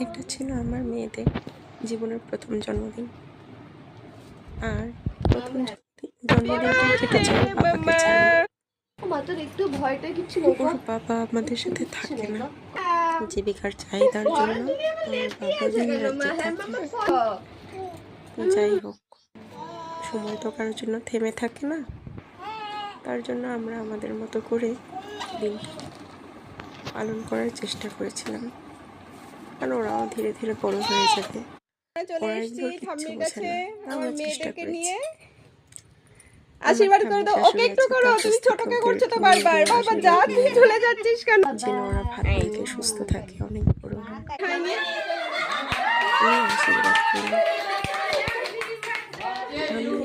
এটা ছিল আমার মেয়েদের জীবনের প্রথম জন্মদিন। আর প্রথম জন্মদিনটা কেটেছে ওর বাবাকে ছাড়া। ওর বাবা আমাদের সাথে থাকে না, জীবিকার চাহিদার জন্য ওর বাবা ভিন রাজ্যে থাকে। তো যাই হোক, সময় তো কারোর জন্য থেমে থাকে না, তার জন্য আমরা আমাদের মতো করে দিনটা পালন করার চেষ্টা করেছিলাম। কারণ ওরাও ধীরে ধীরে বড় হয়ে যাবে, ওরা এগুলোর কিচ্ছু বোঝে না। আমরা চেষ্টা করেছি। আশীর্বাদ করে দাও, ওকে একটু করো। তুমি ছোটকে করছো তো বারবার বারবার, যা তুই চলে যাচ্ছিস কেন? যেন ওরা ভালো থেকে সুস্থ থাকে, অনেক বড় হয়। আশীর্বাদ করি।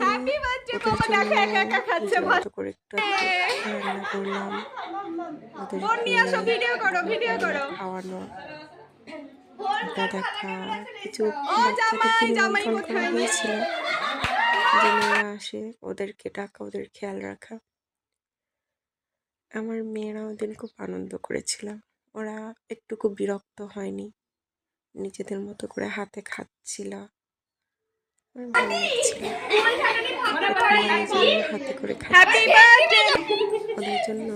হ্যাপি বার্থডে বাবা, দেখো একা একা খাচ্ছে ভাত করে একটু রান্না করলাম, ফোন নিয়ে আসো, ভিডিও করো ভিডিও করো। খাওয়ানো, দেখা কিছু বাচ্চাদেরকে নিমন্ত্রণ করা হয়েছিল যে মেয়েরা আসে, ওদেরকে ডাকা, ওদের খেয়াল রাখা। আমার মেয়েরা ওদিন খুব আনন্দ করেছিল, ওরা একটুকু বিরক্ত হয়নি, নিজেদের মতো করে হাতে খাচ্ছিল, ভালো লাগছিল। হাতে করে খাচ্ছি। ওদের জন্য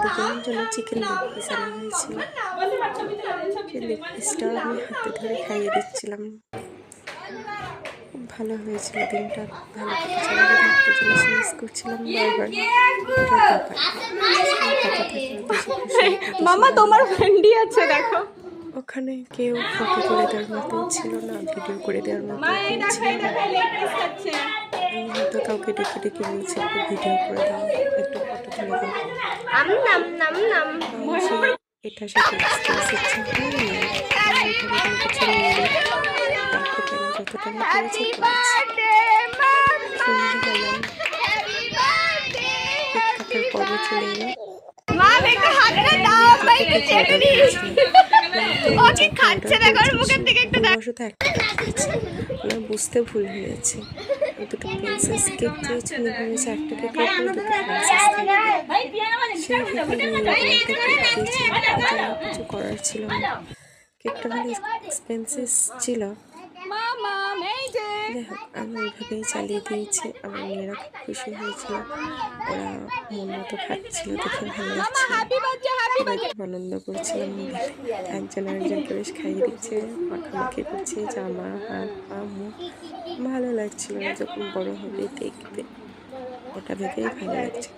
দুজনের জন্য চিকেন লেগ পিস আনা হয়েছিল, সেই লেগ পিসটা আমি হাতে ধরে খাইয়ে দিচ্ছিলাম। খুব ভালো হয়েছিল দিনটা, ভালো কেটেছিল। একটা জিনিস মিস করছিলাম বারবার, মামা তোমার ফ্রেন্ডই আছে দেখো। ওখানে কেউ ফটো করে দেওয়ার মতো ছিল না, ভিডিও করে দেওয়ার মতো ছিল না। আমি হয়তো কাউকে ডেকে ডেকে বলছি একটু ভিডিও করে দাও, একটু ফটো তুলে দাও। এটা সেটা এক্সপেন্সিভ ছিল, যতটা করেছি পর্ব চলে এলো। বুঝতে ভুল হয়েছে, দুটো প্রিন্সেস কেক চেয়েছিল, ভেবেছে একটা কেক রাখলে দুটো প্রিন্সেস কিছু করার ছিল না। কেকটা ভালো এক্সপেন্সিভ ছিল। যাই হোক, আমি ওইভাবেই চালিয়ে দিয়েছি। আমার মেয়েরা খুব খুশি হয়েছিল, ওরা মন মতো খাচ্ছিল, দেখে ভালো লাগছিল, খুব আনন্দ করছিলাম। একজন আরেকজনকে বেশ খাইয়ে দিচ্ছে, মাখামাখি করছে, জামা হাত পা মুখ। ভালো লাগছিল, যখন বড় হবে দেখবে, ওটা ভেবেই ভালো লাগছে।